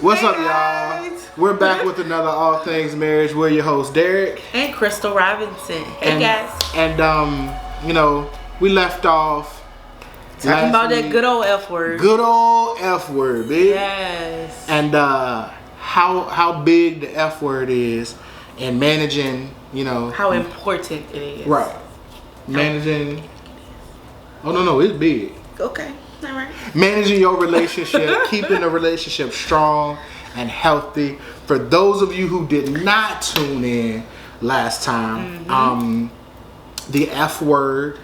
What's up, y'all? We're back with another All Things Marriage. We're your hosts, Derek and Crystal Robinson. Hey, guys. And you know, we left off talking about that good old F word. Good old F word, baby. Yes. And how big the F word is in managing, you know, how important it is. Right. Managing. Oh no, it's big. Okay. All right. Managing your relationship, keeping the relationship strong and healthy. For those of you who did not tune in last time, the F word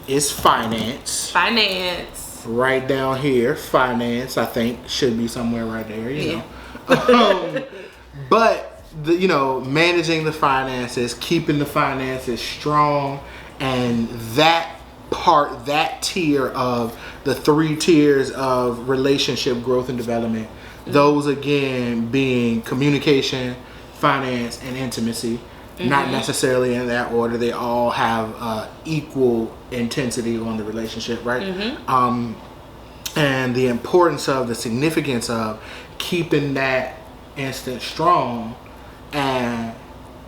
is finance. Finance. Right down here, finance. I think should be somewhere right there. You know, but managing the finances, keeping the finances strong, and that tier of the 3 tiers of relationship growth and development, those again being communication, finance, and intimacy. Not necessarily in that order. They all have equal intensity on the relationship, right? And the importance of, the significance of keeping that instant strong, and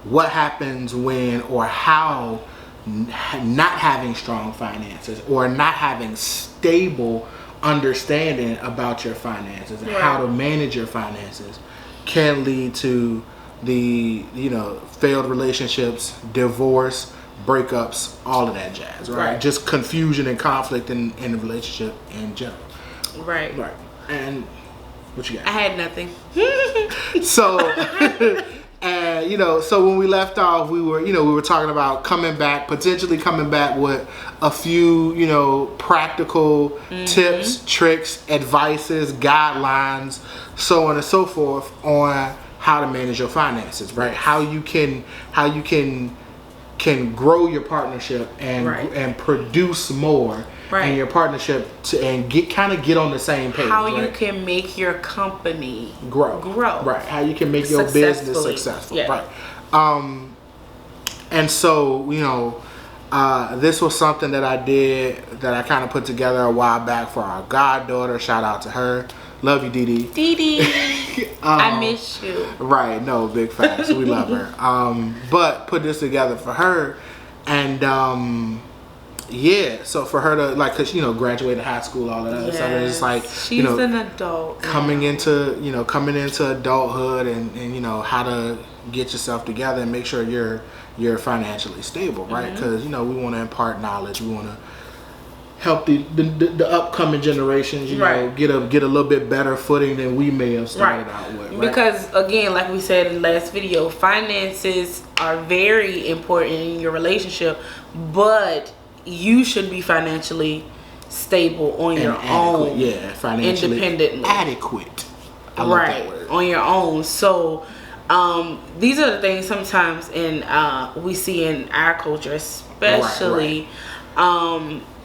what happens when, or how not having strong finances or not having stable understanding about your finances and how to manage your finances can lead to the failed relationships, divorce, breakups, all of that jazz, right? Just confusion and conflict in the relationship in general. Right. And what you got? I had nothing. So so when we left off, we were talking about potentially coming back with a few, practical tips, tricks, advices, guidelines, so on and so forth on how to manage your finances, right? How you can grow your partnership and produce more in your partnership and get on the same page. How you can make your company grow. Right. How you can make your business successful. Yeah. Right. And so, this was something that I did, that I kind of put together a while back for our goddaughter. Shout out to her. Love you, Dee Dee. I miss you. Right. No, big facts. We love her. But put this together for her, and so for her to, like, cause graduated high school, all of that stuff. It's like she's an adult coming into adulthood, and how to get yourself together and make sure you're financially stable, right? Because we want to impart knowledge. We want to help the upcoming generations, get a little bit better footing than we may have started out with. Right? Because again, like we said in the last video, finances are very important in your relationship, but you should be financially stable on your own. Yeah, financially independently. Adequate. I love that word. On your own. So these are the things sometimes we see in our culture, especially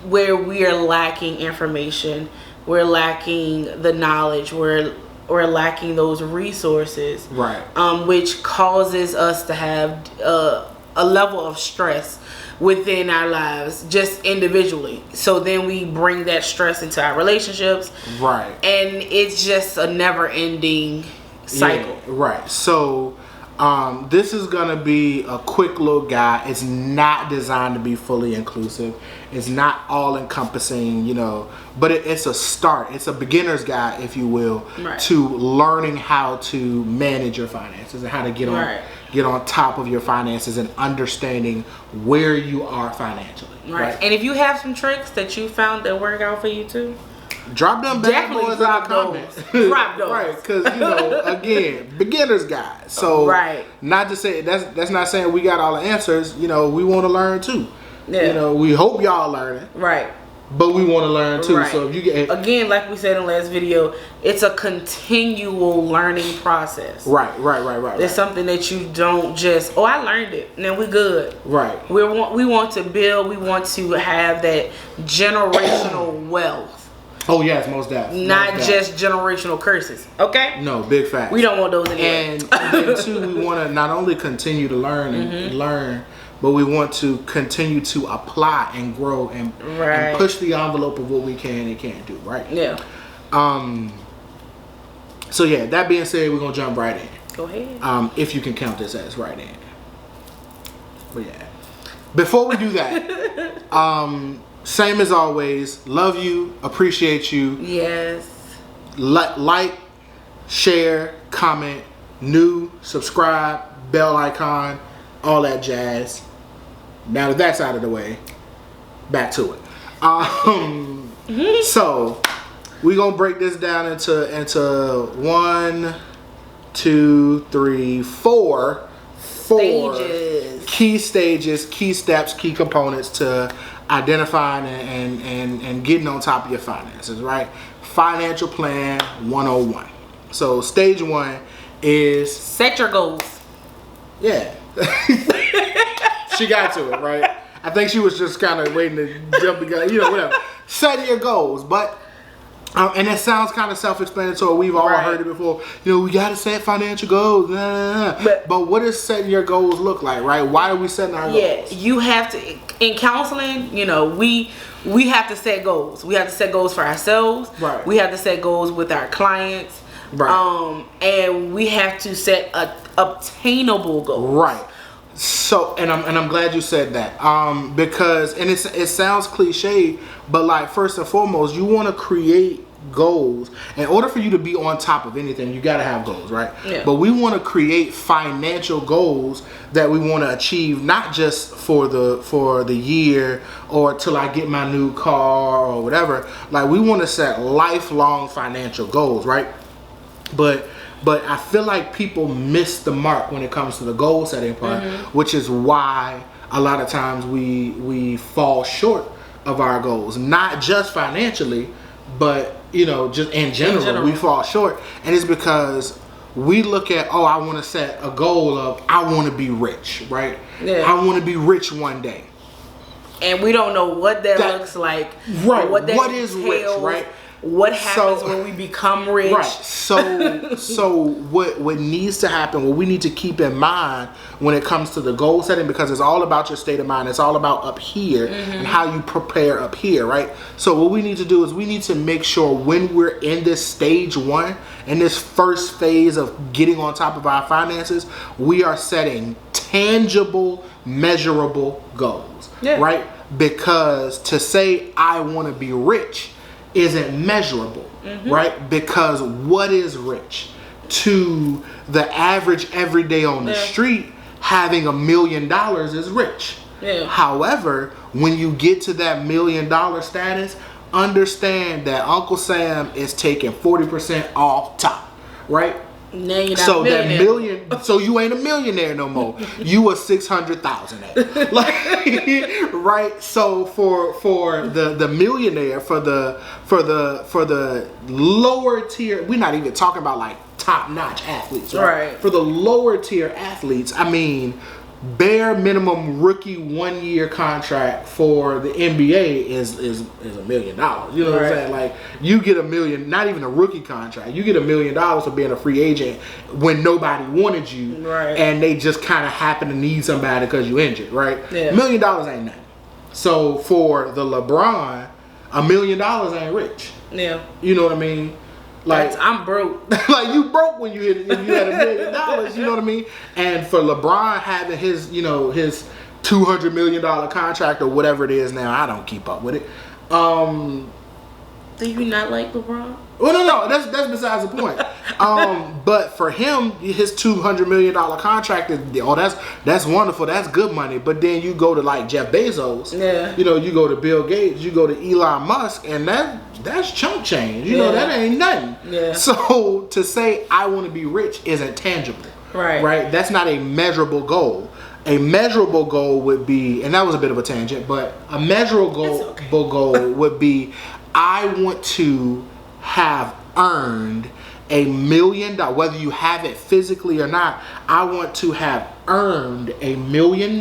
where we are lacking information, we're lacking the knowledge, we're lacking those resources, which causes us to have a level of stress within our lives, just individually. So then we bring that stress into our relationships, and it's just a never-ending cycle. So this is gonna be a quick little guide. It's not designed to be fully inclusive. It's not all encompassing, but it's a start. It's a beginner's guide, if you will, to learning how to manage your finances and how to get on top of your finances and understanding where you are financially. Right. And if you have some tricks that you found that work out for you too, drop them bad boys in the comments. Drop those. Right, because again, beginner's guide. So not to say that's not saying we got all the answers. We want to learn too. Yeah. We hope y'all learn it. Right. But we want to learn too. So if you get, again, like we said in the last video, it's a continual learning process. Right. It's something that you don't just, I learned it, now we good. Right. We want to build. We want to have that generational wealth. Oh yes, most definitely. Not just generational curses. Okay. No, big facts. We don't want those anyway. And two, we want to not only continue to learn and learn, but we want to continue to apply and grow and push the envelope of what we can and can't do, right? Yeah. So yeah, that being said, we're gonna jump right in. Go ahead. If you can count this as right in. But yeah. Before we do that, same as always, love you, appreciate you. Yes. Like, share, comment, new, subscribe, bell icon, all that jazz. Now that that's out of the way, back to it. So we're gonna break this down into 1, 2, 3, 4 Stages. key stages, key steps, key components to identifying and getting on top of your finances, right? Financial plan 101. So stage 1 is set your goals. Yeah. She got to it, right? I think she was just kind of waiting to jump the gun, whatever. Set your goals, but and it sounds kind of self-explanatory. We've all heard it before. We got to set financial goals. But what does setting your goals look like, right? Why are we setting our goals? Yeah, you have to. In counseling, we have to set goals. We have to set goals for ourselves. Right. We have to set goals with our clients. Right. And we have to set obtainable goals. Right. So, and I'm glad you said that, because it sounds cliche, but like first and foremost, you want to create goals. In order for you to be on top of anything, you got to have goals, right? Yeah. But we want to create financial goals that we want to achieve, not just for the year or till I get my new car or whatever. Like we want to set lifelong financial goals, right? But I feel like people miss the mark when it comes to the goal setting part, which is why a lot of times we fall short of our goals, not just financially, but just in general we fall short. And it's because we look at, I want to set a goal of I want to be rich, right? Yeah. I want to be rich one day. And we don't know what that looks like. Right. What is rich, right? What happens when we become rich? Right. So what needs to happen, what we need to keep in mind when it comes to the goal setting, because it's all about your state of mind. It's all about up here and how you prepare up here, right? So what we need to do is we need to make sure when we're in this stage 1, in this first phase of getting on top of our finances, we are setting tangible, measurable goals, right? Because to say I want to be rich isn't measurable, right? Because what is rich? To the average everyday on the street, having $1 million is rich. Yeah. However, when you get to that $1 million status, understand that Uncle Sam is taking 40% off top, right? Now you're not So that millionaire. so you ain't a millionaire no more. You a 600,000, like, right? So for the millionaire, for the lower tier, we're not even talking about like top notch athletes, right? For the lower tier athletes, I mean, bare minimum rookie 1 year contract for the NBA is $1 million. You know what I'm saying? Like you get $1 million, not even a rookie contract. You get $1 million for being a free agent when nobody wanted you, and they just kind of happen to need somebody because you injured, right? $1 million ain't nothing. So for the LeBron, $1 million ain't rich. Yeah, you know what I mean? Like I'm broke. Like you broke when you had $1 million. You know what I mean? And for LeBron having his his $200 million contract or whatever it is now, I don't keep up with it. Do you not like LeBron? Well, no, that's besides the point. But for him, his $200 million contract is that's wonderful. That's good money. But then you go to like Jeff Bezos. Yeah. You go to Bill Gates. You go to Elon Musk, and that's chump change. That ain't nothing. Yeah. So to say I want to be rich isn't tangible. Right. That's not a measurable goal. A measurable goal would be, and that was a bit of a tangent, but a measurable goal would be, I want to have earned $1 million, whether you have it physically or not. I want to have earned $1 million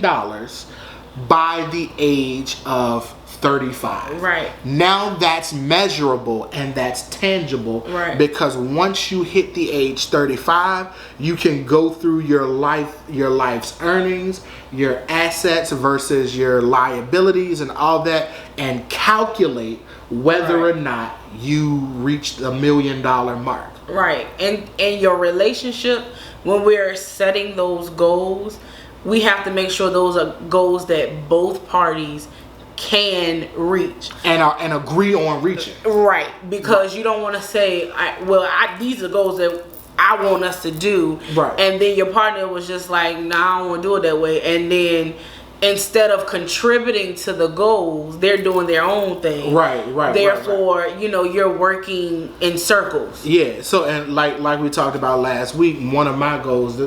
by the age of 35. Right. Now that's measurable and that's tangible. Right. Because once you hit the age 35, you can go through your life's earnings, your assets versus your liabilities and all that, and calculate whether or not you reached $1 million mark. Right. And your relationship, when we're setting those goals, we have to make sure those are goals that both parties can reach and agree on reaching. Right. Because you don't want to say, these are goals that I want us to do. Right. And then your partner was just like, nah, I don't want to do it that way. And then instead of contributing to the goals, they're doing their own thing. Right. Therefore, you're working in circles. Yeah. So, and like we talked about last week, one of my goals,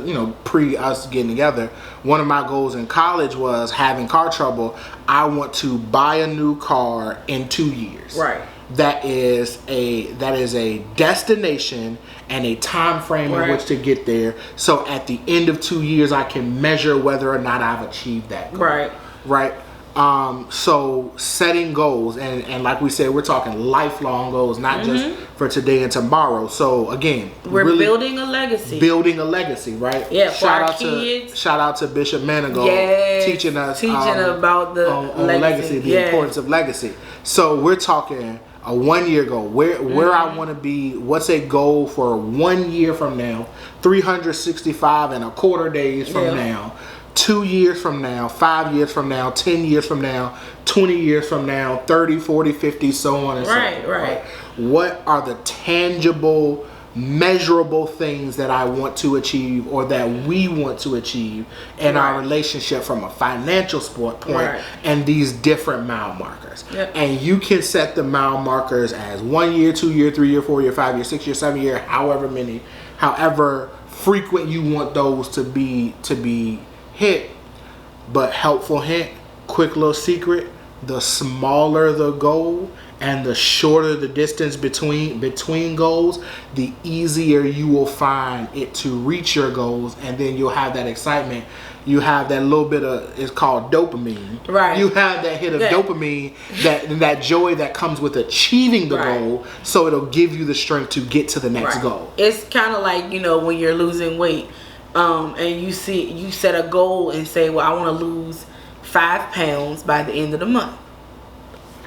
pre us getting together, one of my goals in college was having car trouble. I want to buy a new car in 2 years. Right. That is a destination and a time frame in which to get there. So at the end of 2 years, I can measure whether or not I've achieved that goal. Right. So setting goals, and like we said, we're talking lifelong goals, not just for today and tomorrow. So again, we're really building a legacy. Right? Yeah. Shout out to Bishop Manigault teaching us about the legacy, the importance of legacy. So we're talking a 1 year goal, where I want to be. What's a goal for 1 year from now, 365 and a quarter days from now, 2 years from now, 5 years from now, 10 years from now, 20 years from now, 30, 40, 50, so on and so forth. Right. What are the tangible, measurable things that I want to achieve or that we want to achieve in our relationship from a financial point and these different mile markers. Yep. And you can set the mile markers as 1 year, 2 year, 3 year, 4 year, 5 year, 6 year, 7 year, however frequent you want those to be hit. But helpful hint, quick little secret, the smaller the goal and the shorter the distance between goals, the easier you will find it to reach your goals, and then you'll have that excitement. You have that little bit of, it's called dopamine. Right. You have that hit of dopamine, that joy that comes with achieving the goal, so it'll give you the strength to get to the next goal. It's kind of like, when you're losing weight, and you set a goal and say, well, I want to lose 5 pounds by the end of the month.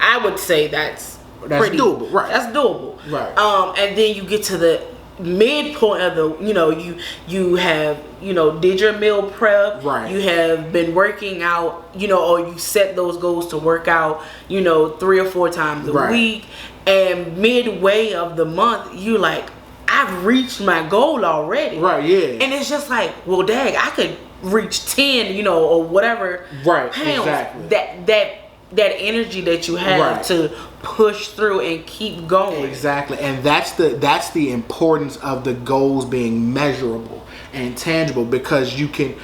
I would say that's doable, right? That's doable, right? And then you get to the midpoint of the, you have, did your meal prep, right? You have been working out, or you set those goals to work out, 3 or 4 times a week, and midway of the month, you like, I've reached my goal already, right? Yeah, and it's just like, well, dang, I could reach 10, or whatever, pounds. Exactly. That energy that you have to push through and keep going. Exactly. And that's the importance of the goals being measurable and tangible, because you can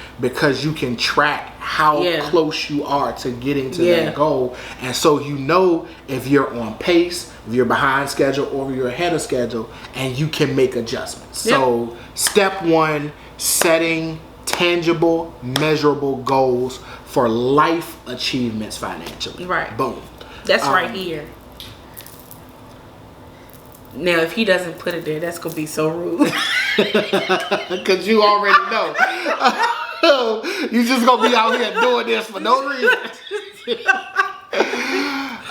track how close you are to getting to that goal. And so if you're on pace, if you're behind schedule, or if you're ahead of schedule, and you can make adjustments. So step 1, setting tangible, measurable goals for life achievements financially. Right. Boom. That's right here. Now, if he doesn't put it there, that's going to be so rude. Because you already know. You just going to be out here doing this for no reason.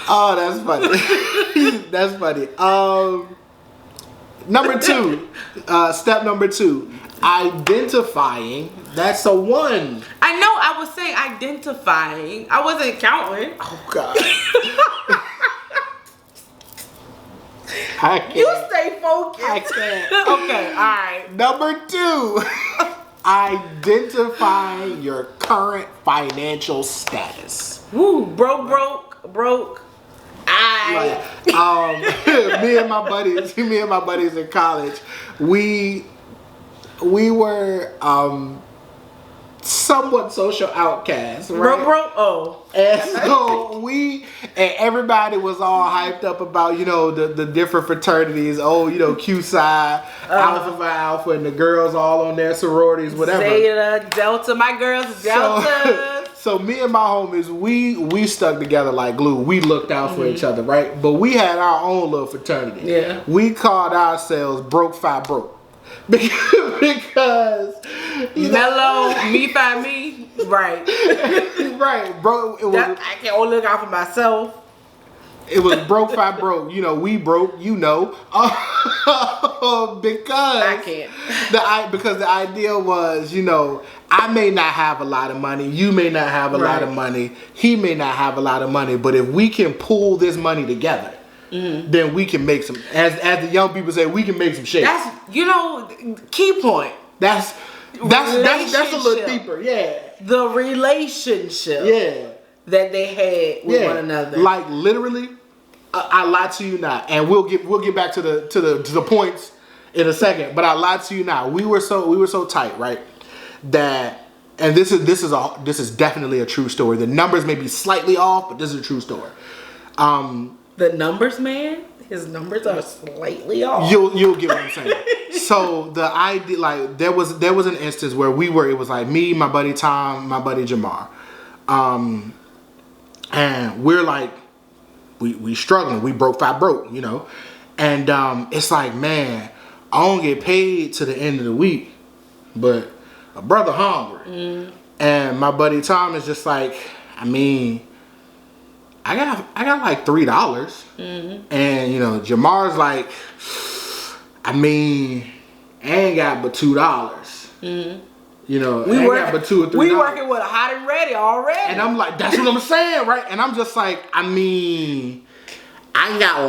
Oh, that's funny. That's funny. Number 2. Step number 2. Identifying. That's a 1. I know. I was saying identifying. I wasn't counting. Oh God. I can't. You stay focused. I can't. Okay. All right. Number 2. Identify your current financial status. Woo. Broke. Me and my buddies in college, we were somewhat social outcasts, right? Oh. And so everybody was all hyped up about, the different fraternities. Q Psi, Alpha Phi Alpha, and the girls all on their sororities, whatever. Zeta, Delta, my girls, Delta. So me and my homies, we stuck together like glue. We looked out for each other, right? But we had our own little fraternity. Yeah. We called ourselves Broke Fi Broke. Because Mellow, me by me, right? Right, bro. I can only look out for myself. It was Broke Fi Broke. We broke. Because I can't. Because the idea was, I may not have a lot of money. You may not have a lot of money. He may not have a lot of money. But if we can pool this money together, then we can make some. As the young people say, we can make some shit. That's key point. That's a little deeper. Yeah. The relationship. Yeah. That they had with one another. Like literally, I lie to you not, and we'll get back to the points in a second. But I lie to you not. We were so tight, right? That, and this is definitely a true story. The numbers may be slightly off, but this is a true story. The numbers, man. His numbers are slightly off. You'll get what I'm saying. So the idea, like there was an instance where it was like me, my buddy Tom, my buddy Jamar, and we're like, we struggling. We broke, and it's like, man, I don't get paid to the end of the week, but a brother hungry, and my buddy Tom is just like, I mean, I got like $3, and Jamar's like, I mean, I ain't got but $2. We got but $2 or $3. We working with a hot and ready already. And I'm like, that's what I'm saying, right? And I'm just like, I mean, I got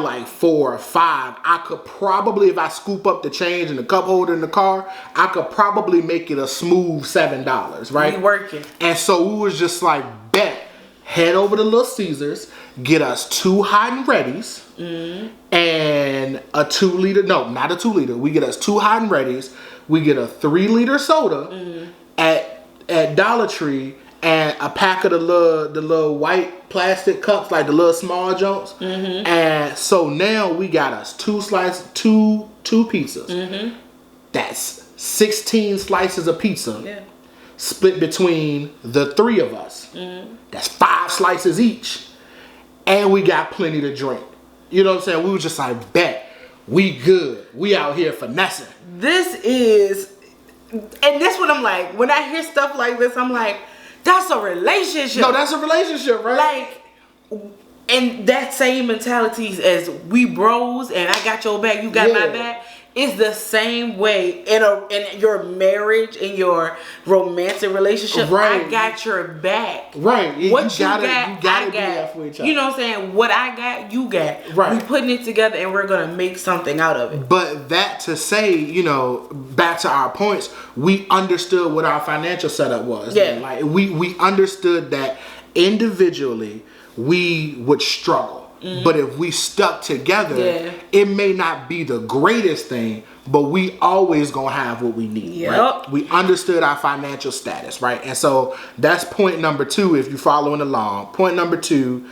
like 4 or 5. I could probably, if I scoop up the change in the cup holder in the car, I could probably make it a smooth $7, right? We working. And so we was just like, bet, head over to Little Caesars, get us 2 hot and readies, and a 2 liter. No, not a 2 liter. We get us 2 hot and readies. We get a 3 liter soda at Dollar Tree, and a pack of the little white plastic cups, like the little small joints. And so now we got us 2 pizzas. That's 16 slices of pizza. Yeah. Split between the 3 of us. That's 5 slices each. And we got plenty to drink. You know what I'm saying? We was just like, bet, we good. We out here finessing. This is, and this what I'm like, when I hear stuff like this, I'm like, that's a relationship. No, that's a relationship, right? Like, and that same mentality as we bros and I got your back, you got my back. It's the same way in your marriage, in your romantic relationship. Right. I got your back. Right. What you got, I got. That for each other. You know what I'm saying? What I got, you got. Right. We putting it together and we're gonna make something out of it. But that to say, back to our points, we understood what our financial setup was. Yeah. Like we understood that individually we would struggle. But if we stuck together, it may not be the greatest thing, but we always gonna have what we need. Right? We understood our financial status, right? And so that's point number 2. If you're following along, point number 2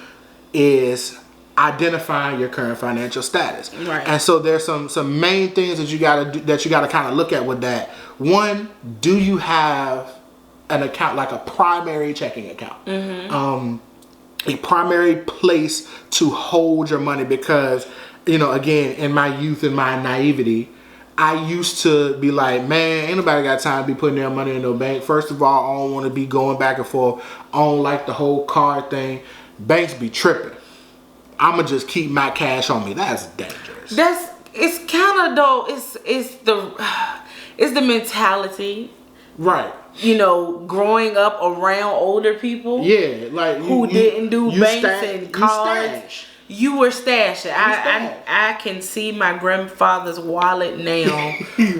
is identifying your current financial status. Right. And so there's some main things that you gotta kind of look at with that. One, do you have an account, like a primary checking account? A primary place to hold your money, because again, in my youth and my naivety, I used to be like, man, ain't nobody got time to be putting their money in no bank. First of all, I don't want to be going back and forth. I don't like the whole card thing. Banks be tripping. I'ma just keep my cash on me. That's dangerous. It's kind of though. It's the mentality, right? Growing up around older people, like who didn't do banks and cards. You were stashing. I can see my grandfather's wallet now.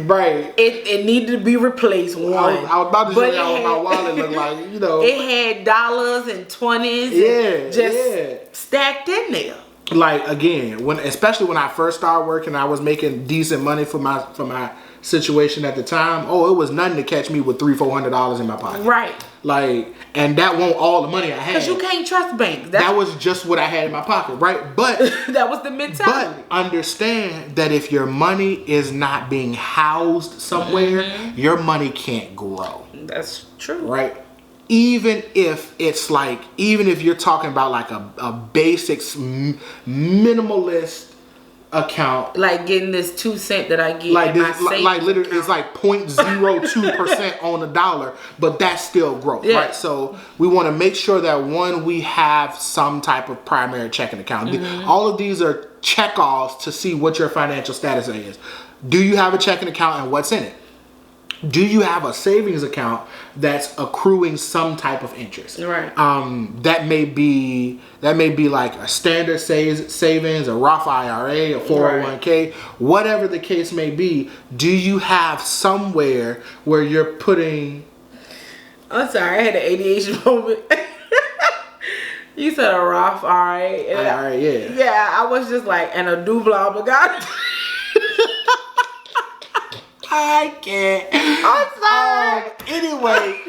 Right. It needed to be replaced. One. I was about to show y'all what my wallet looked like. It had dollars and 20s. Just stacked in there. Like again, especially when I first started working, I was making decent money for my situation at the time. Oh, it was nothing to catch me with $300-400 in my pocket. Right. Like, and that won't all the money I had. Because you can't trust banks. That was just what I had in my pocket, right? But that was the mentality. But understand that if your money is not being housed somewhere, your money can't grow. That's true. Right? even if it's like, even if you're talking about like a basics minimalist account, like getting this 2 cent that I get like in my this, savings like literally, account. it's like 0.02% on the dollar, but that's still growth, right? So we want to make sure that one, we have some type of primary checking account. All of these are check-offs to see what your financial status is. Do you have a checking account and what's in it? Do you have a savings account that's accruing some type of interest? Right. That may be like a standard savings, a Roth IRA, a 401k, whatever the case may be. Do you have somewhere where you're putting? I'm sorry, I had an ADHD moment. You said a Roth IRA. IRA, yeah. Yeah, I was just like, and a double obligado. I can't. I'm sorry. Anyway,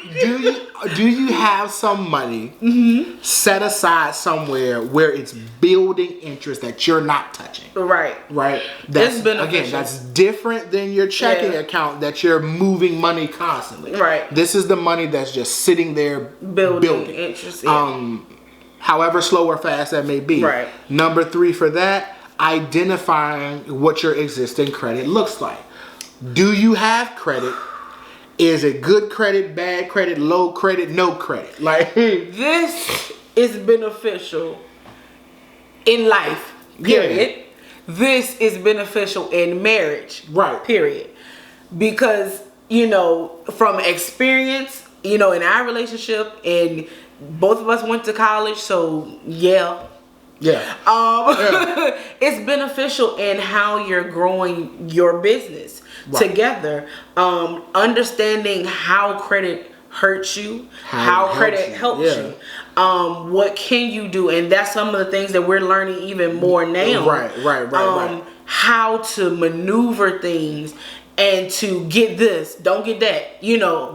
do you have some money set aside somewhere where it's building interest that you're not touching? Right. That's beneficial. Again, that's different than your checking account that you're moving money constantly. Right. This is the money that's just sitting there building interest. However slow or fast that may be. Right. Number 3 for that, identifying what your existing credit looks like. Do you have credit? Is it good credit, bad credit, low credit, no credit? Like, this is beneficial in life, period. Yeah. This is beneficial in marriage, right? Period. Because, from experience, in our relationship, and both of us went to college, so yeah. It's beneficial in how you're growing your business together. Understanding how credit hurts you, how credit helps you. What can you do? And that's some of the things that we're learning even more now. Right. How to maneuver things. And to get this, don't get that.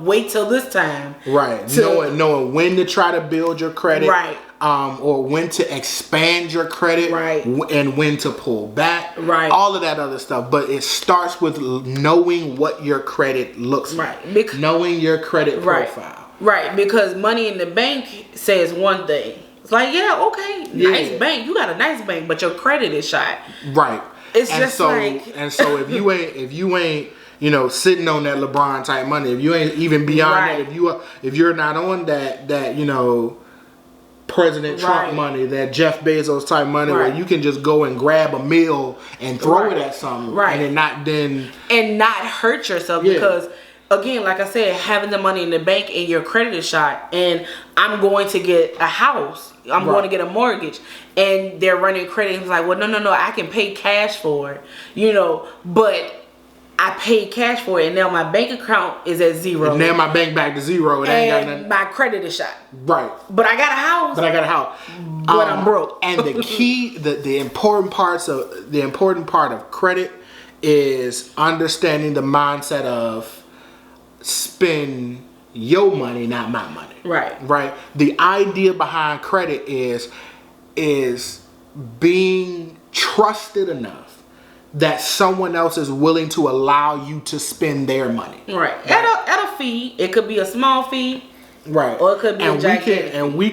Wait till this time. Right. Knowing when to try to build your credit. Right. Or when to expand your credit. Right. And when to pull back. Right. All of that other stuff. But it starts with knowing what your credit looks like. Knowing your credit profile. Right. Because money in the bank says one thing. It's like, nice bank. You got a nice bank, but your credit is shot. Right. It's so if you ain't sitting on that LeBron type money, if you ain't even beyond that, if you're not on that President Trump money, that Jeff Bezos type money, where you can just go and grab a meal and throw it at something, and not hurt yourself because. Again, like I said, having the money in the bank and your credit is shot, and I'm going to get a house, I'm going to get a mortgage, and they're running credit. It's like, well, no, I can pay cash for it, but I paid cash for it, and now my bank account is at zero. And now my bank back to zero, and my credit is shot. Right. But I got a house. But I'm broke. And the key, the important part of credit is understanding the mindset of spend your money, not my money. Right. The idea behind credit is being trusted enough that someone else is willing to allow you to spend their money. Right. At a fee. It could be a small fee. Right. Or it could be a gigantic. We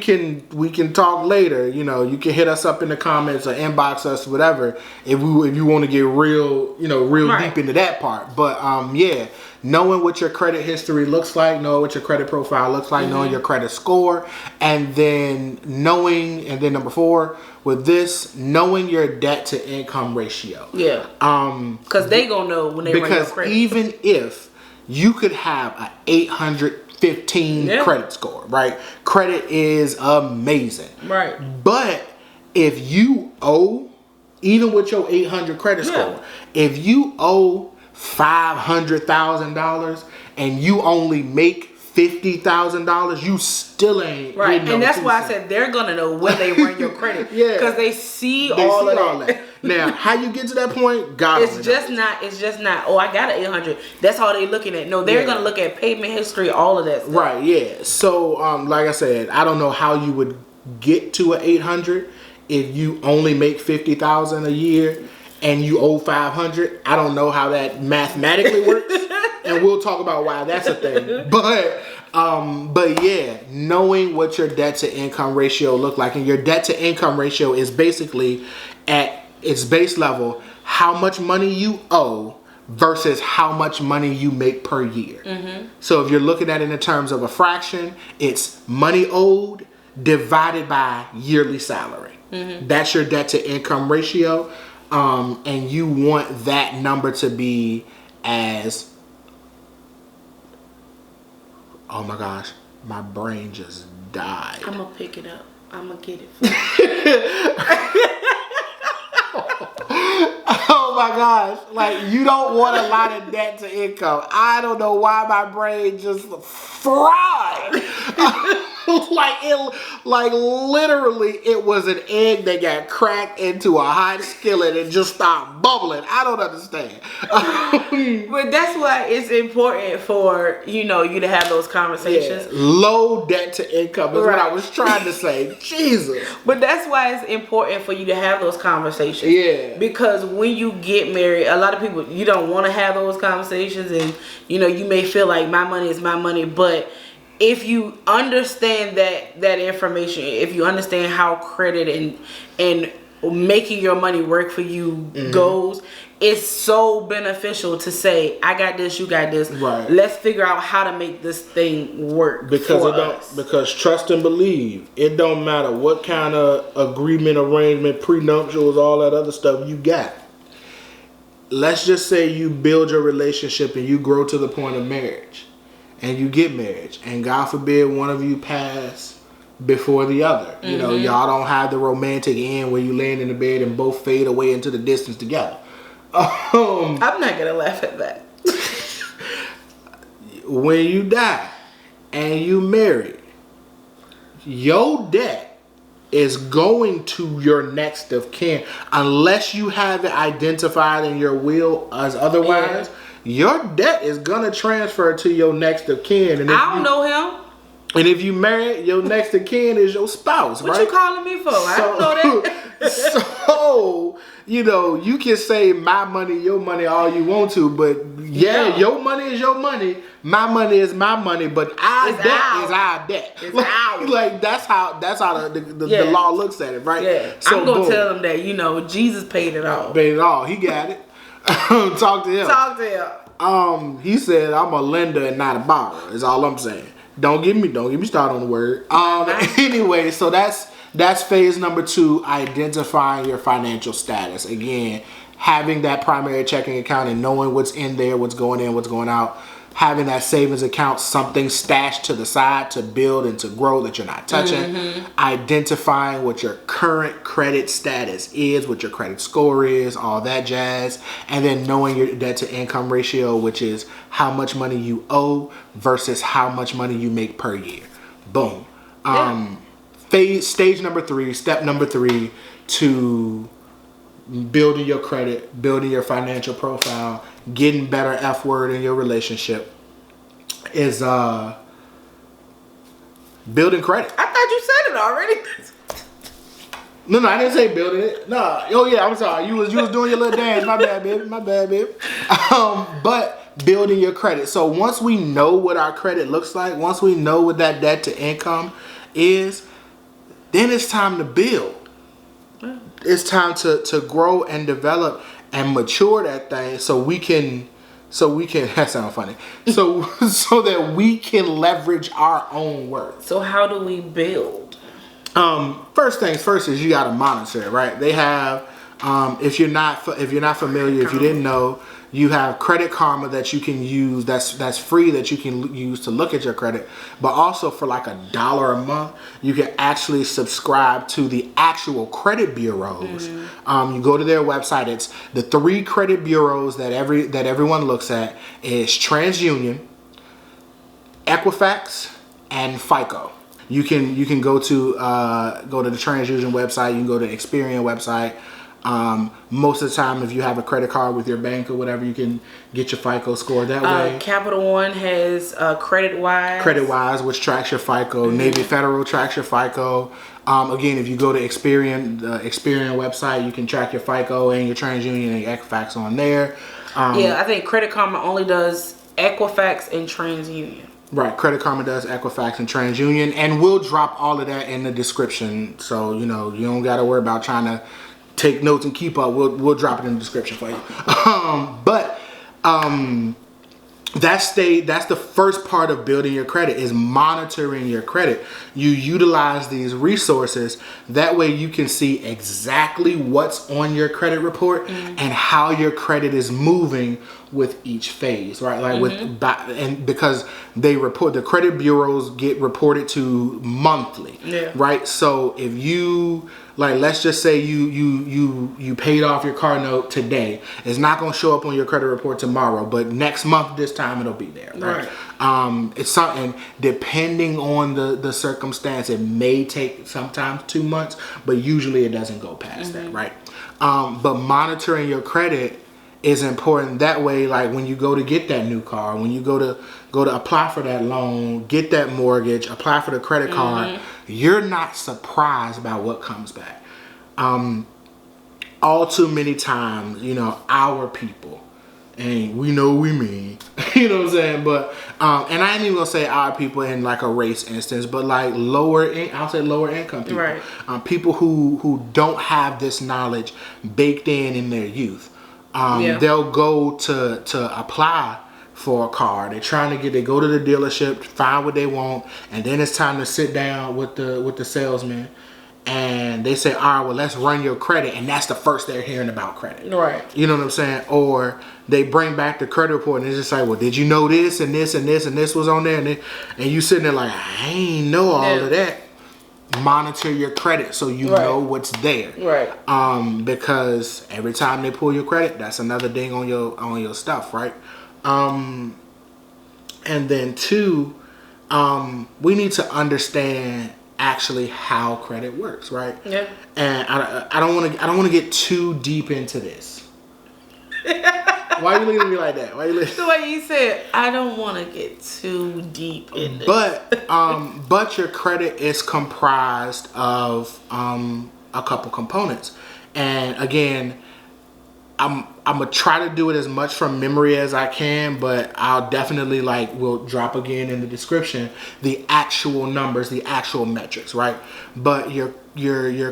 can talk later. You can hit us up in the comments or inbox us, whatever, if you want to get real deep into that part. But knowing what your credit history looks like, knowing what your credit profile looks like, knowing your credit score, and then number 4 with this, knowing your debt to income ratio. Yeah. Because they gonna know when they run your credit. Because even if you could have an 815 credit score, right? Credit is amazing. Right. But if you owe, even with your 800 credit score, if you owe $500,000 and you only make $50,000, you still ain't right. And that's why I said they're gonna know when they run your credit. Because they see all of that. Now, how you get to that point? God, it's just not. Oh, I got an 800. That's all they looking at. No, they're gonna look at payment history, all of that stuff. Right. Yeah. So, like I said, I don't know how you would get to an 800 if you only make $50,000 a year and you owe $500. I don't know how that mathematically works. and we'll talk about why that's a thing. But yeah, knowing what your debt to income ratio look like, and your debt to income ratio is basically at its base level how much money you owe versus how much money you make per year. So if you're looking at it in terms of a fraction, it's money owed divided by yearly salary. That's your debt to income ratio. And you want that number to be as, oh my gosh, my brain just died. I'm gonna pick it up. I'm gonna get it for you. Oh my gosh, like you don't want a lot of debt to income. I don't know why my brain just fried. like literally it was an egg that got cracked into a hot skillet and just stopped bubbling. I don't understand. But that's why it's important for you to have those conversations. Yeah. Low debt to income is what I was trying to say. Jesus. But that's why it's important for you to have those conversations. Yeah. Because when you get married, a lot of people, you don't want to have those conversations, and you may feel like my money is my money, but if you understand that information, if you understand how credit and making your money work for you goes, it's so beneficial to say, I got this, you got this. Right. Let's figure out how to make this thing work because trust and believe, it don't matter what kind of agreement, arrangement, prenuptials, all that other stuff you got. Let's just say you build your relationship and you grow to the point of marriage. And you get married, and God forbid one of you pass before the other. Y'all don't have the romantic end where you land in the bed and both fade away into the distance together. I'm not gonna laugh at that. When you die and you married, your debt is going to your next of kin unless you have it identified in your will as otherwise. Yeah. Your debt is gonna transfer to your next of kin. And I don't know him. And if you married, your next of kin is your spouse, what right? You calling me for? I don't know that. So, you can say my money, your money, all you want to, but your money is your money. My money is my money, but our debt is our debt. It's ours. Like that's how the law looks at it, right? Yeah. So I'm gonna tell them that Jesus paid it all. Paid it all. He got it. Talk to him. He said, I'm a lender and not a borrower, is all I'm saying. Don't get me started on the word. Anyway, so that's phase number 2, identifying your financial status. Again, having that primary checking account and knowing what's in there, what's going in, what's going out. Having that savings account, something stashed to the side to build and to grow that you're not touching. Identifying what your current credit status is, what your credit score is, all that jazz. And then knowing your debt to income ratio, which is how much money you owe versus how much money you make per year. Boom. Stage number 3, step number 3 to building your credit, building your financial profile, getting better F word in your relationship is building credit. I thought you said it already. No, I didn't say building it. No. Oh yeah, I'm sorry. You was doing your little dance. My bad, baby. But building your credit. So once we know what our credit looks like, once we know what that debt to income is, then it's time to build. It's time to grow and develop and mature that thing so we can that sounds funny. So that we can leverage our own worth. So how do we build? First things first is you gotta monitor it, right? They have if you're not familiar, if you didn't know, you have Credit Karma that you can use. That's free, that you can use to look at your credit. But also for like $1 a month, you can actually subscribe to the actual credit bureaus. You go to their website. It's the 3 credit bureaus that everyone looks at is TransUnion, Equifax, and FICO. You can go to the TransUnion website. You can go to the Experian website. Most of the time, if you have a credit card with your bank or whatever, you can get your FICO score that way. Capital One has CreditWise. Which tracks your FICO. Navy Federal tracks your FICO. Again, if you go to Experian website, you can track your FICO and your TransUnion and your Equifax on there. I think Credit Karma only does Equifax and TransUnion. Right, Credit Karma does Equifax and TransUnion, and we'll drop all of that in the description. So you don't got to worry about trying to take notes and keep up. We'll drop it in the description for you. That's the first part of building your credit, is monitoring your credit. You utilize these resources. That way you can see exactly what's on your credit report and how your credit is moving with each phase, right? Like and because the credit bureaus get reported to monthly, right? So if you, like, let's just say you paid off your car note today, it's not going to show up on your credit report tomorrow, but next month this time it'll be there, right? It's something, depending on the circumstance, it may take sometimes 2 months, but usually it doesn't go past that, right? But monitoring your credit is important. That way, like when you go to get that new car, when you go to apply for that loan, get that mortgage, apply for the credit card, you're not surprised about what comes back. All too many times, our people, and we know what we mean, you know what I'm saying? But and I ain't even gonna say our people in like a race instance, but like I'll say lower income people, right? People who don't have this knowledge baked in their youth. They'll go to apply for a car. They go to the dealership, find what they want, and then it's time to sit down with the salesman, and they say, all right, well, let's run your credit, and that's the first they're hearing about credit. Right. You know what I'm saying? Or they bring back the credit report, and it's just like, well, did you know this and this and this and this was on there? And you sitting there like, I ain't know all of that. Monitor your credit so you know what's there, right? Because every time they pull your credit, that's another ding on your stuff, right? And then 2, we need to understand actually how credit works, right? Yeah. And I don't want to get too deep into this. Why are you looking at me like that? Why are you looking? The way you said, I don't want to get too deep in this. But your credit is comprised of a couple components, and again, I'm gonna try to do it as much from memory as I can, but I'll definitely will drop again in the description the actual numbers, the actual metrics, right? But your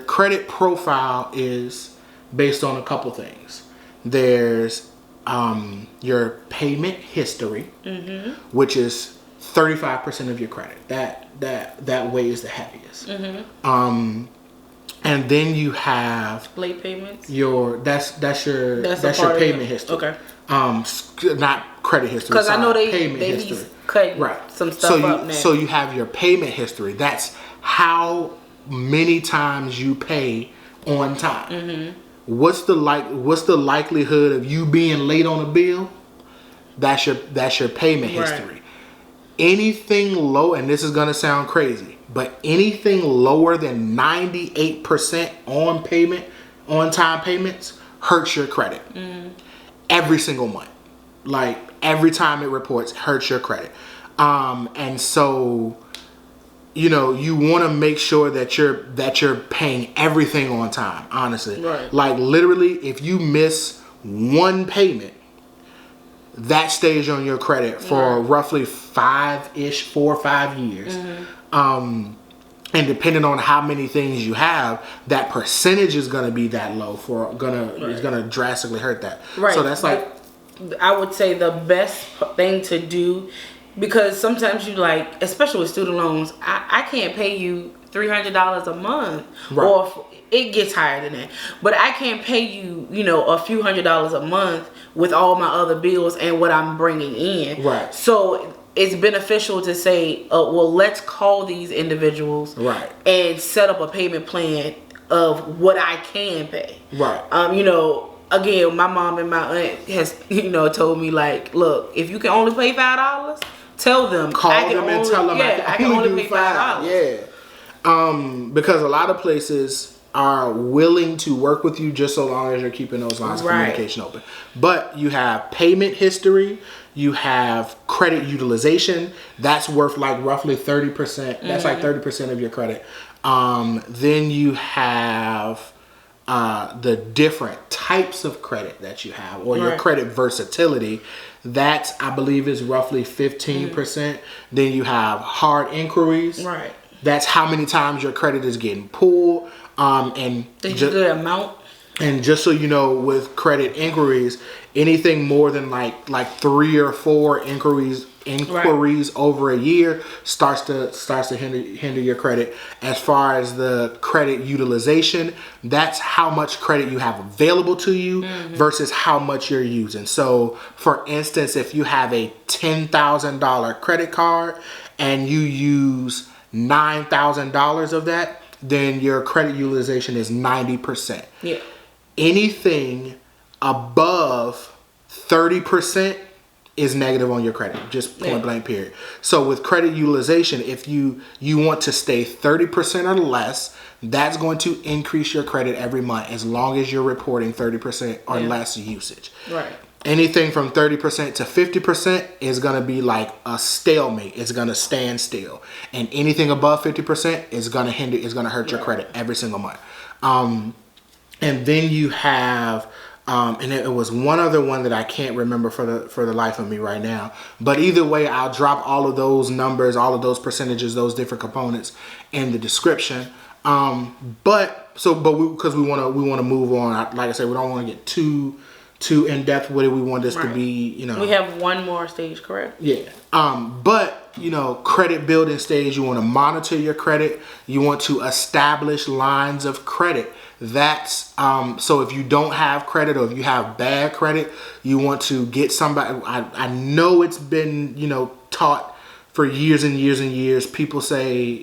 credit profile is based on a couple things. There's your payment history, which is 35% of your credit. That weighs the heaviest. And then you have late payments. That's your payment history. Okay. Not credit history. Because I know they history. Be cutting some stuff up now. So you have your payment history. That's how many times you pay on time. What's the likelihood of you being late on a bill? That's your payment history. Anything low, and this is gonna sound crazy, but anything lower than 98% on time payments hurts your credit. Every single month, like every time it reports, hurts your credit. And so, you want to make sure that you're paying everything on time. Honestly, like literally, if you miss one payment, that stays on your credit for roughly 4 or 5 years. And depending on how many things you have, that percentage is going to be that low it's going to drastically hurt that. Right. So that's like, I would say the best thing to do, because sometimes especially with student loans, I can't pay you $300 a month, or it gets higher than that. But I can't pay you, a few $100s a month with all my other bills and what I'm bringing in. Right. So it's beneficial to say, well, let's call these individuals and set up a payment plan of what I can pay. Right. Again, my mom and my aunt has, told me look, if you can only pay $5, tell them. Call them and tell them I can only pay $5. Yeah. Because a lot of places are willing to work with you just so long as you're keeping those lines of communication open. But you have payment history, you have credit utilization. That's worth roughly 30%. That's 30% of your credit. Then you have the different types of credit that you have, or your Right. credit versatility, that's, I believe, is roughly 15%. Then you have hard inquiries. Right. That's how many times your credit is getting pulled. And The amount. and just so you know, with credit inquiries, anything more than like 3 or 4 inquiries over a year starts to hinder your credit. As far as the credit utilization, that's how much credit you have available to you versus how much you're using. So, for instance, if you have a $10,000 credit card and you use $9,000 of that, then your credit utilization is 90%. Yeah. Anything above 30% is negative on your credit, just point blank period. So with credit utilization, if you want to stay 30% or less, that's going to increase your credit every month as long as you're reporting 30% or less usage. Right. Anything from 30% to 50% is going to be like a stalemate. It's going to stand still. And anything above 50% is going to hurt your credit every single month. And then you have, and it was one other one that I can't remember for the life of me right now. But either way, I'll drop all of those numbers, all of those percentages, those different components in the description. Because we want to move on. Like I said, we don't want to get too in depth with it. We want this to be, We have one more stage, correct? Yeah. But credit building stage, you want to monitor your credit. You want to establish lines of credit. That's so if you don't have credit, or if you have bad credit, you want to get somebody. I know it's been taught for years and years and years. People say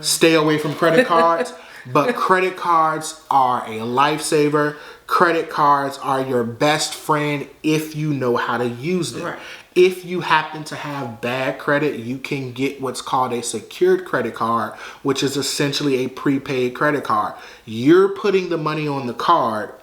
stay away from credit cards, but credit cards are a lifesaver. Credit cards are your best friend if you know how to use them. Right. If you happen to have bad credit, you can get what's called a secured credit card, which is essentially a prepaid credit card. You're putting the money on the card,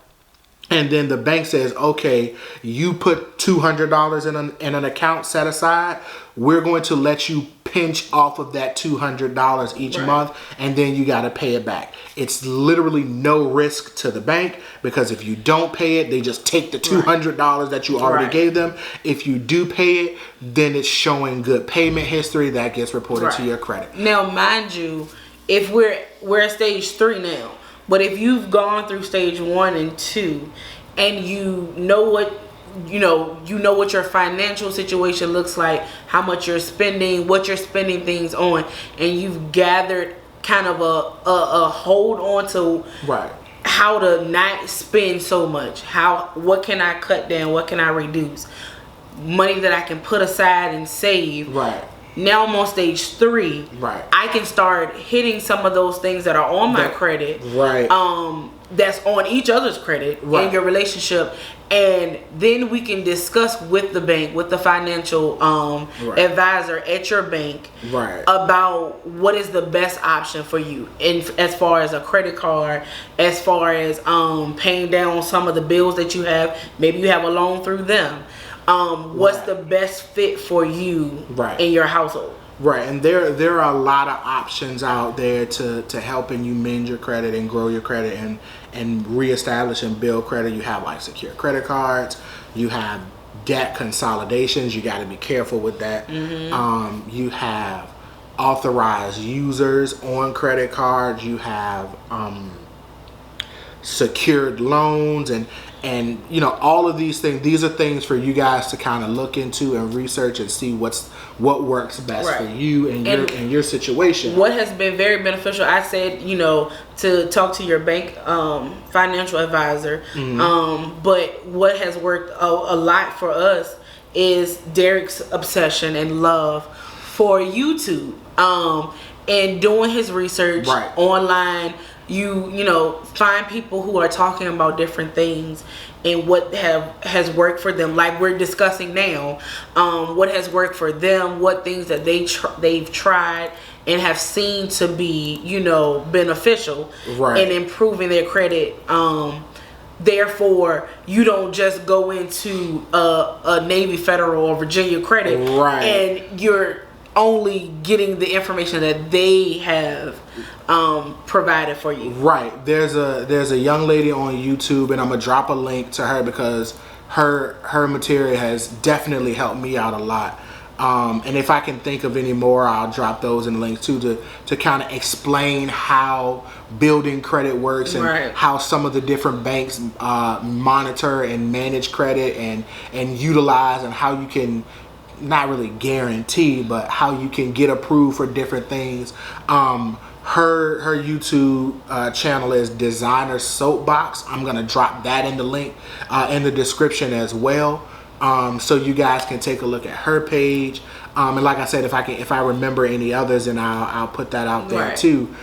and then the bank says, okay, you put $200 in an account set aside. We're going to let you pinch off of that $200 each month, and then you got to pay it back. It's literally no risk to the bank, because if you don't pay it, they just take the $200 that you already gave them. If you do pay it, then it's showing good payment history that gets reported to your credit. Now, mind you, if we're at stage 3 now, but if you've gone through stage 1 and 2, and you know what your financial situation looks like, how much you're spending, what you're spending things on, and you've gathered kind of a hold on to how to not spend so much, what can I cut down, what can I reduce, money that I can put aside and save. Now I'm on stage 3. I can start hitting some of those things that are on my credit. That's on each other's credit in your relationship, and then we can discuss with the bank, with the financial advisor at your bank, about what is the best option for you, as far as a credit card, as far as paying down some of the bills that you have. Maybe you have a loan through them. What's the best fit for you in your household? And there are a lot of options out there to helping you mend your credit and grow your credit and reestablish and build credit. You have like secure credit cards. You have debt consolidations. You got to be careful with that. You have authorized users on credit cards. You have secured loans and all of these things. These are things for you guys to kind of look into and research and see what works best for you and your situation. What has been very beneficial, I said, to talk to your bank financial advisor. But what has worked a lot for us is Derek's obsession and love for YouTube, and doing his research online. You find people who are talking about different things and what has worked for them, like we're discussing now. What has worked for them, what things that they've tried and have seen to be beneficial in improving their credit. Therefore, you don't just go into a Navy Federal or Virginia credit and you're only getting the information that they have provided for you. Right. There's a young lady on YouTube, and I'm gonna drop a link to her because her material has definitely helped me out a lot. And if I can think of any more, I'll drop those in links too to kind of explain how building credit works and how some of the different banks monitor and manage credit and utilize, and how you can not really guarantee, but how you can get approved for different things. Her YouTube channel is Designer Soapbox. I'm gonna drop that in the link in the description as well. So you guys can take a look at her page, and like I said, if I remember any others, then I'll put that out there too,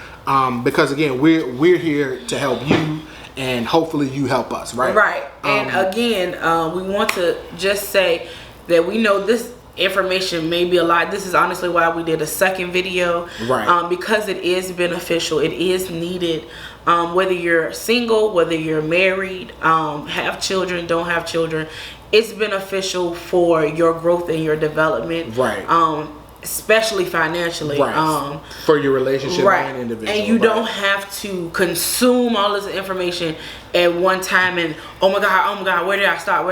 because again, we're here to help you, and hopefully you help us, right? And again, we want to just say that we know this information may be a lot. This is honestly why we did a second video, because it is beneficial, it is needed, whether you're single, whether you're married, have children, don't have children. It's beneficial for your growth and your development, especially financially, for your relationship and individual. And you don't have to consume all this information at one time and oh my god, where did I start?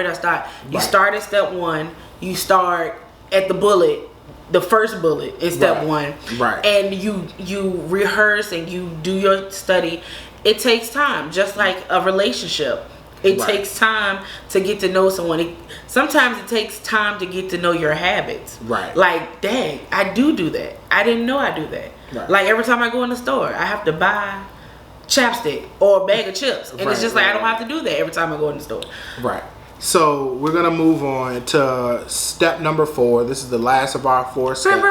You start at step one. You start at the first bullet in step one, and you rehearse and you do your study. It takes time, just like a relationship. It takes time to get to know someone. Sometimes it takes time to get to know your habits. Like, dang, I do that. I didn't know I do that. Like, every time I go in the store, I have to buy chapstick or a bag of chips. And it's just like, I don't have to do that every time I go in the store. So we're going to move on to step number 4. This is the last of our 4 steps.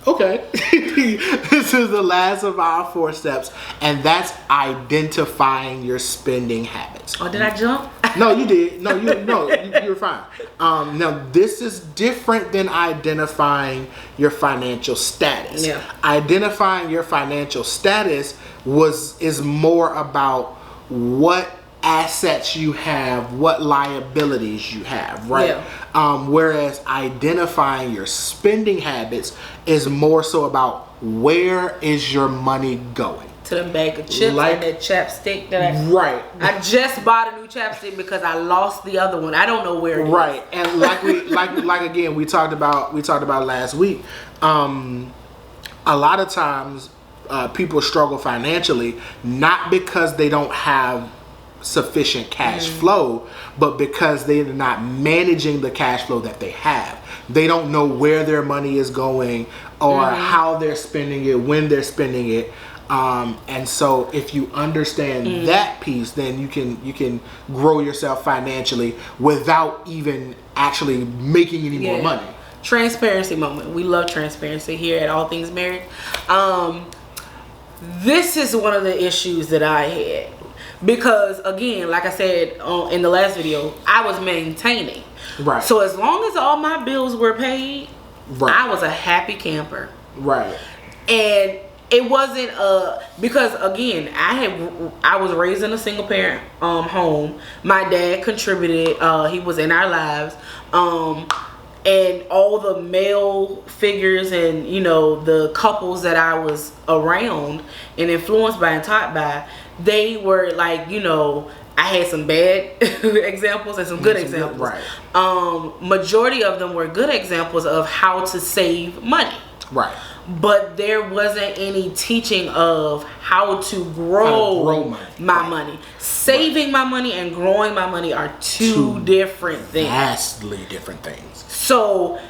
Okay. This is the last of our 4 steps, and that's identifying your spending habits. Oh, did I jump? No, you did. No, you were fine. Now, this is different than identifying your financial status. Identifying your financial status is more about what assets you have, what liabilities you have, whereas identifying your spending habits is more so about where is your money going. To the bag of chips and that chapstick that I just bought a new chapstick because I lost the other one. I don't know where it is. And like again, we talked about last week, a lot of times people struggle financially not because they don't have sufficient cash flow, but because they're not managing the cash flow that they have. They don't know where their money is going or how they're spending it, when they're spending it. And so if you understand that piece, then you can grow yourself financially without even actually making any more money. Transparency moment. We love transparency here at All Things Married. This is one of the issues that I had. Because again, like I said in the last video, I was maintaining. So as long as all my bills were paid, I was a happy camper. And it wasn't because again, I was raised in a single parent home. My dad contributed. He was in our lives. And all the male figures and the couples that I was around and influenced by and taught by, they were like, I had some bad examples and some good examples. Majority of them were good examples of how to save money. But there wasn't any teaching of how to grow my money. Saving my money and growing my money are two different things. Vastly different things. So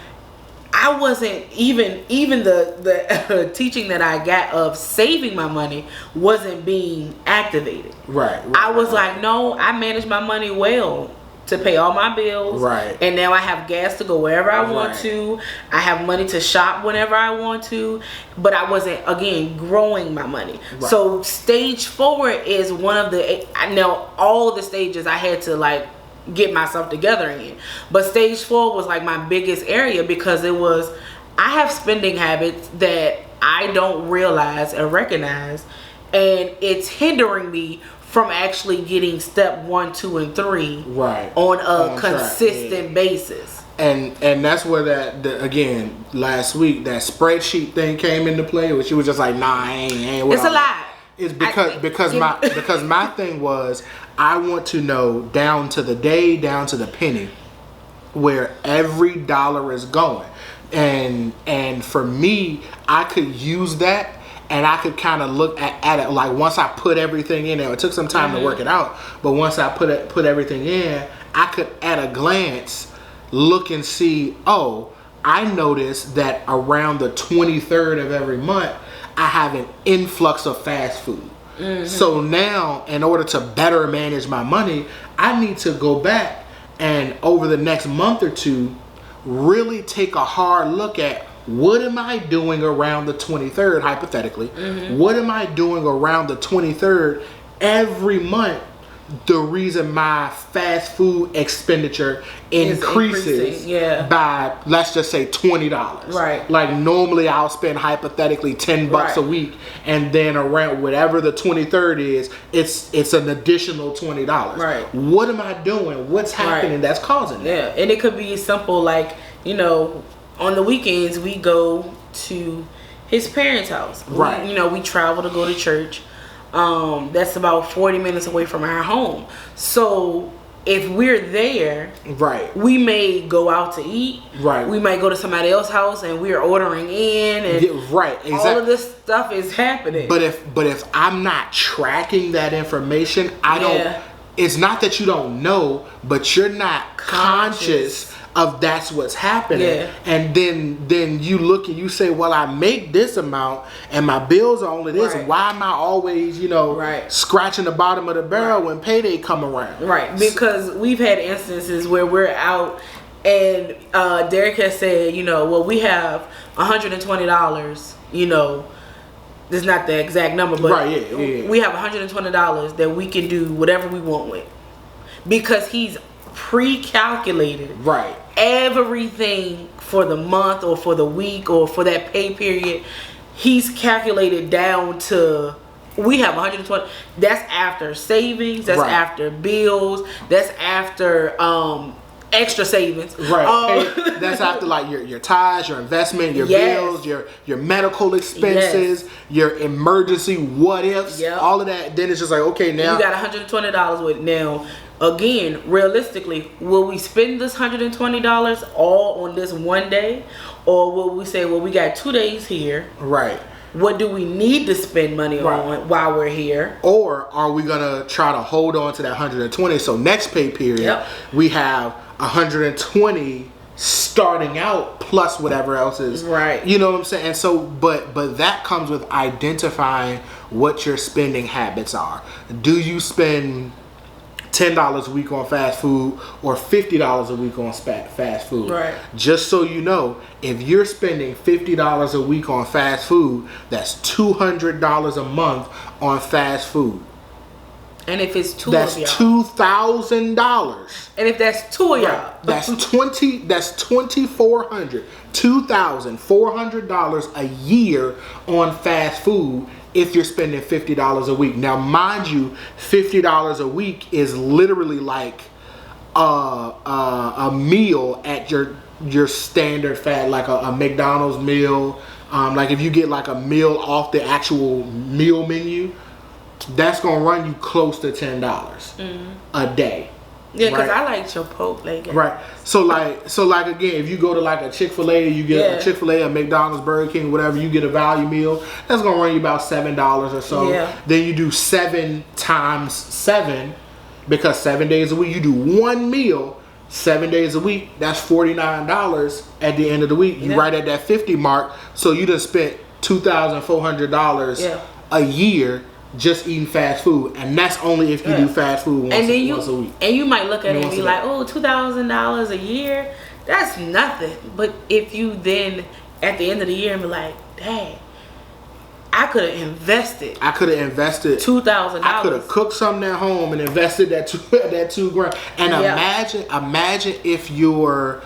I wasn't even the teaching that I got of saving my money wasn't being activated. I was like, no, I manage my money well to pay all my bills. And now I have gas to go wherever I want to. I have money to shop whenever I want to. But I wasn't, again, growing my money. So stage 4 is one of the, now all of the stages I had to get myself together in. But stage 4 was my biggest area because it was, I have spending habits that I don't realize and recognize. And it's hindering me from actually getting step 1, 2, and 3 on a consistent basis. And that's where again, last week, that spreadsheet thing came into play, where she was just like, nah, I ain't It's a lie. It's because my thing was, I want to know down to the day, down to the penny, where every dollar is going. And for me, I could use that, and I could kind of look at it like, once I put everything in there. It took some time to work it out, but once I put everything in, I could at a glance look and see, oh, I noticed that around the 23rd of every month, I have an influx of fast food. So now, in order to better manage my money, I need to go back and over the next month or two, really take a hard look at, what am I doing around the 23rd, hypothetically? What am I doing around the 23rd every month? The reason my fast food expenditure increases by, let's just say, $20. Right. Like, normally I'll spend hypothetically $10 a week, and then around whatever the 23rd is, it's an additional $20. Right. What am I doing? What's happening that's causing that? Yeah, and it could be simple, like, you know, on the weekends we go to his parents' house. Right. We travel to go to church. That's about 40 minutes away from our home. So if we're there, right, we may go out to eat. Right. We might go to somebody else's house and we're ordering in, and right, exactly. All of this stuff is happening. But if I'm not tracking that information, I don't. It's not that you don't know, but you're not conscious of that's what's happening. And then you look and you say, well, I make this amount and my bills are only this. Why am I always, scratching the bottom of the barrel when payday come around? Right. Because we've had instances where we're out and Derek has said, well, we have $120, this is not the exact number, but we have $120 that we can do whatever we want with, because he's pre-calculated everything for the month or for the week or for that pay period. He's calculated down to, we have 120. That's after savings, that's after bills, that's after extra savings, that's after like your ties, your investment, your bills, your medical expenses, your emergency what ifs, all of that. Then it's just like, okay, now you got $120 with. Now again, realistically, will we spend this $120 all on this one day, or will we say, well, we got 2 days here, what do we need to spend money on while we're here? Or are we gonna try to hold on to that 120, so next pay period we have 120 starting out plus whatever else is you know what I'm saying? And so but that comes with identifying what your spending habits are. Do you spend $10 a week on fast food or $50 a week on fast food? Just so you know, if you're spending $50 a week on fast food, that's $200 a month on fast food. And if it's two that's of y'all, $2,000. And if that's two of y'all, that's $2,400, $2,400 a year on fast food. If you're spending $50 a week. Now, mind you, $50 a week is literally like a meal at your standard fat, like a McDonald's meal. Like if you get like a meal off the actual meal menu, that's gonna run you close to $10 a day. Yeah, because I like Chipotle. Right. So like again, if you go to like a Chick-fil-A, you get a Chick-fil-A, a McDonald's, Burger King, whatever, you get a value meal, that's gonna run you about $7 or so. Then you do 7 times 7, because 7 days a week, you do one meal 7 days a week, that's $49 at the end of the week. You right at that 50 mark, so you just spent $2,400 a year just eating fast food, and that's only if you do fast food once a week. And you might look at it and be like, oh, $2,000 a year, that's nothing. But if you then at the end of the year and be like, dang, I could have invested $2,000. I could have cooked something at home and invested that $2,000. And imagine if you're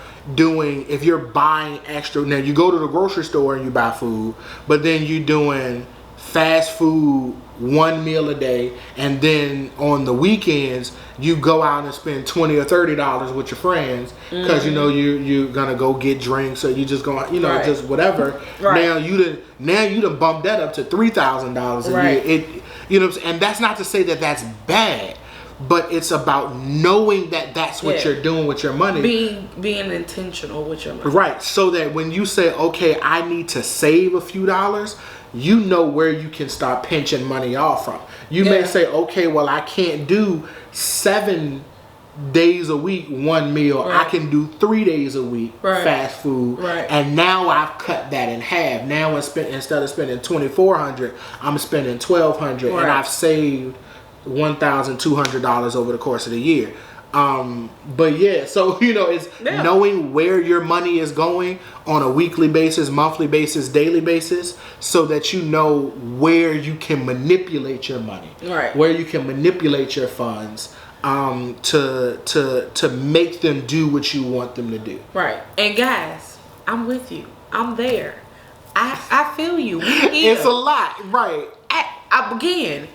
buying extra. Now you go to the grocery store and you buy food, but then you're doing fast food, one meal a day, and then on the weekends you go out and spend $20 or $30 with your friends because you know you're gonna go get drinks or you just going just whatever. Now you done bumped that up to $3,000 a year. It and that's not to say that that's bad, but it's about knowing that that's what you're doing with your money. Being intentional with your money. Right. So that when you say, okay, I need to save a few dollars, you know where you can start pinching money off from. You may say, okay, well, I can't do 7 days a week, one meal. I can do 3 days a week, fast food. And now I've cut that in half. Now instead of spending $2,400, I'm spending $1,200, and I've saved $1,200 over the course of the year. But yeah, so it's knowing where your money is going on a weekly basis, monthly basis, daily basis, so that you know where you can manipulate your money, where you can manipulate your funds, to make them do what you want them to do. Right. And guys, I'm with you. I'm there. I feel you. We here. It's a lot, right? Again,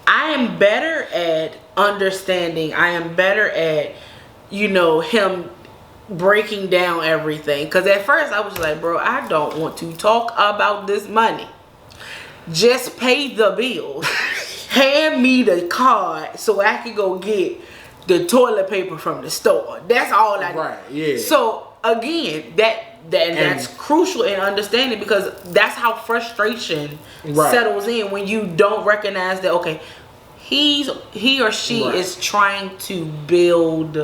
I am better at understanding. I am better at, him breaking down everything. Because at first I was like, bro, I don't want to talk about this money. Just pay the bills. Hand me the card so I can go get the toilet paper from the store. That's all I need. Right, yeah. So again, that's crucial in understanding, because that's how frustration settles in when you don't recognize that, okay, he or she is trying to build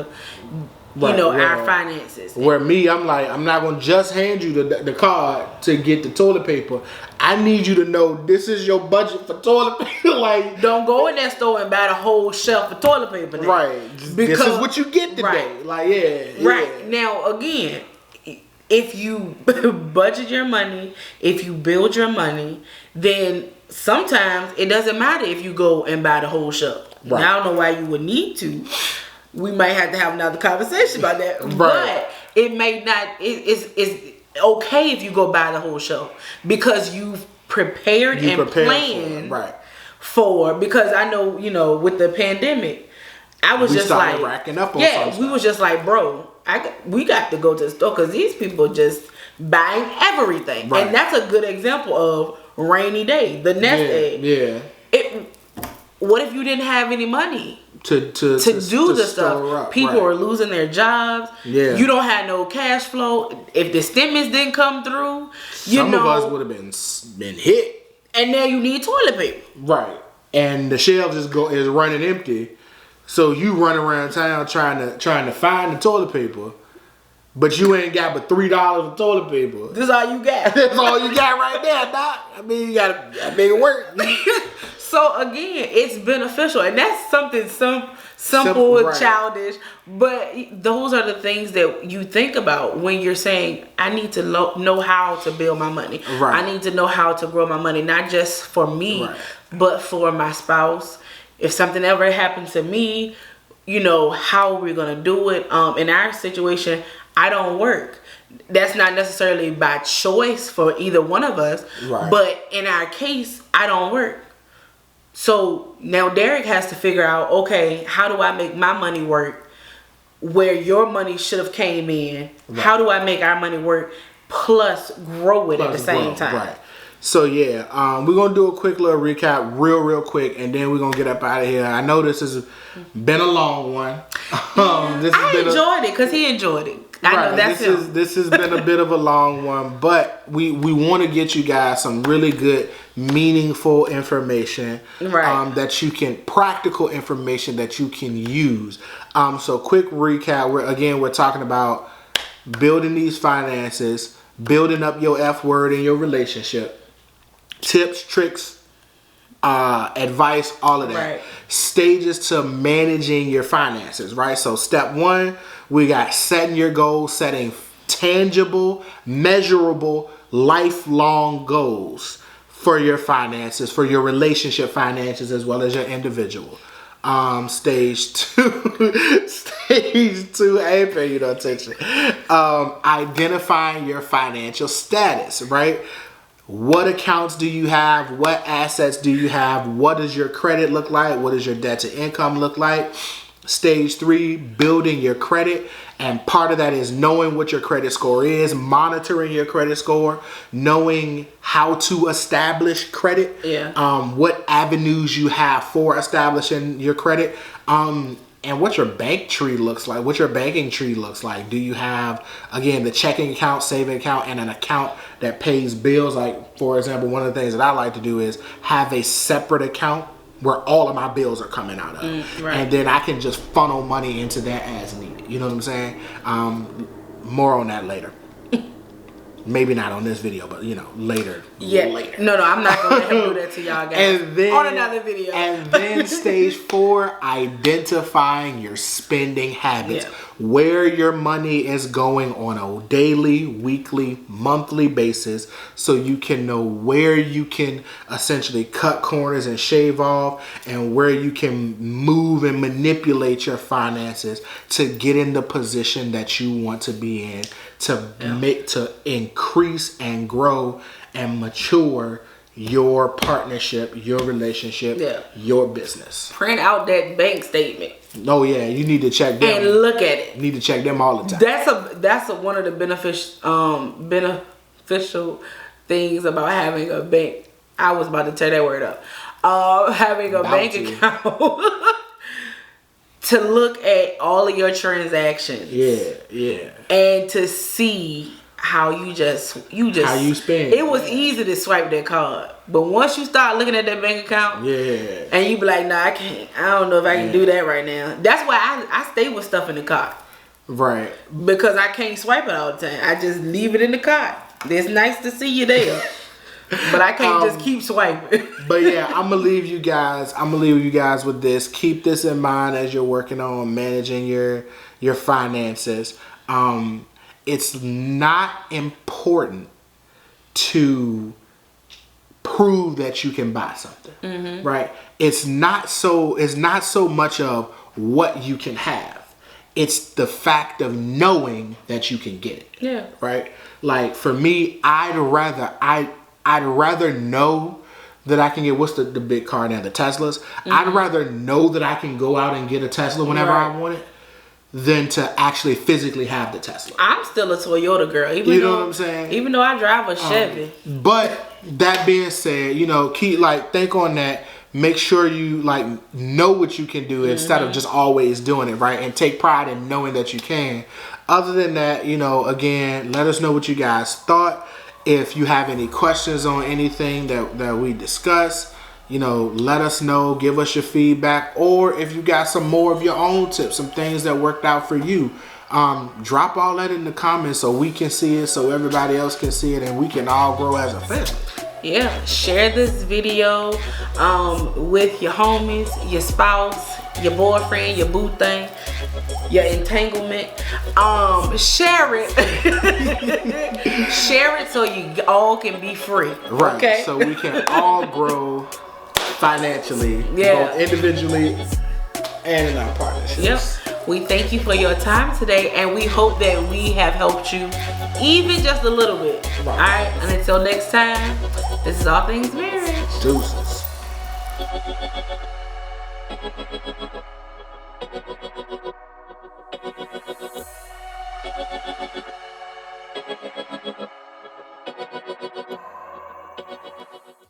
our finances. Where me, I'm like, I'm not going to just hand you the card to get the toilet paper. I need you to know this is your budget for toilet paper. Like, don't go in that store and buy the whole shelf of toilet paper now. Right. Because this is what you get today. Like, Right. Now, again, if you budget your money, if you build your money, then sometimes it doesn't matter if you go and buy the whole shelf. Right. Now, I don't know why you would need to. We might have to have another conversation about that. Right. But it may not. It's okay if you go buy the whole shelf, because you've prepared and planned for. Because I know, with the pandemic, we just like racking up on we was just like, bro, we got to go to the store because these people just buying everything. Right. And that's a good example of rainy day. The nest egg. Yeah. What if you didn't have any money to do the stuff? People are losing their jobs. Yeah. You don't have no cash flow. If the stimulus didn't come through, some of us would have been hit. And now you need toilet paper. Right. And the shelves is running empty. So you run around town trying to find the toilet paper, but you ain't got but $3 of toilet paper. This is all you got. That's all you got right there, Doc. I mean, you gotta make it work. So again, it's beneficial, and that's something simple, childish. But those are the things that you think about when you're saying, I need to know how to build my money. Right. I need to know how to grow my money, not just for me, but for my spouse. If something ever happened to me, how are we gonna do it? In our situation, I don't work. That's not necessarily by choice for either one of us. Right. But in our case, I don't work. So now Derek has to figure out, okay, how do I make my money work where your money should have came in? Right. How do I make our money work plus grow it at the same time? Right. So yeah, we're gonna do a quick little recap, real quick, and then we're gonna get up out of here. I know this has been a long one. I enjoyed it because he enjoyed it. I know that's this has been a bit of a long one, but we want to get you guys some really good, meaningful information, practical information that you can use. So quick recap. We're talking about building these finances, building up your F word in your relationship. Tips, tricks, advice, all of that. Right. Stages to managing your finances, right? So step 1, we got setting your goals, setting tangible, measurable, lifelong goals for your finances, for your relationship finances, as well as your individual. Stage 2, I ain't paying you no attention. Identifying your financial status, right? what accounts do you have? What assets do you have? What does your credit look like? What does your debt to income look like? Stage 3, building your credit. And part of that is knowing what your credit score is, monitoring your credit score, knowing how to establish credit, what avenues you have for establishing your credit, and what your bank tree looks like, what your banking tree looks like. Do you have, again, the checking account, saving account, and an account that pays bills? Like, for example, one of the things that I like to do is have a separate account where all of my bills are coming out of. And then I can just funnel money into that as needed. You know what I'm saying? More on that later. Maybe not on this video, but later. Later. No, I'm not gonna let him do that to y'all guys. And then, on another video. And then stage 4, identifying your spending habits. Where your money is going on a daily, weekly, monthly basis, so you can know where you can essentially cut corners and shave off, and where you can move and manipulate your finances to get in the position that you want to be in, to increase and grow and mature your partnership, your relationship, your business. Print out that bank statement. Oh yeah, you need to check them and look at it. You need to check them all the time. That's one of the beneficial things about having a bank. I was about to tear that word up. Having a bank account to look at all of your transactions. Yeah. And to see how you just how you spend. It was easy to swipe that card, but once you start looking at that bank account, and you be like, nah, I can't. I don't know if I can do that right now. That's why I stay with stuff in the cart, right? Because I can't swipe it all the time. I just leave it in the cart. It's nice to see you there, but I can't just keep swiping. But yeah, I'm gonna leave you guys with this. Keep this in mind as you're working on managing your finances. It's not important to prove that you can buy something, right? It's not so much of what you can have. It's the fact of knowing that you can get it. Yeah. Right? Like for me, I'd rather know that I can get, what's the big car now, the Teslas. I'd rather know that I can go out and get a Tesla whenever I want it, than to actually physically have the Tesla. I'm still a Toyota girl. You know what I'm saying? Even though I drive a Chevy. But that being said, think on that. Make sure you know what you can do instead of just always doing it, right? And take pride in knowing that you can. Other than that, again, let us know what you guys thought. If you have any questions on anything that we discussed, let us know, give us your feedback, or if you got some more of your own tips, some things that worked out for you, drop all that in the comments so we can see it, so everybody else can see it, and we can all grow as a family. Yeah, share this video with your homies, your spouse, your boyfriend, your boo thing, your entanglement. Share it. Share it so you all can be free. Right. Okay? So we can all grow financially, both individually and in our partnerships. Yep. We thank you for your time today, and we hope that we have helped you even just a little bit. Right. All right. And until next time, this is All Things Marriage. Deuces.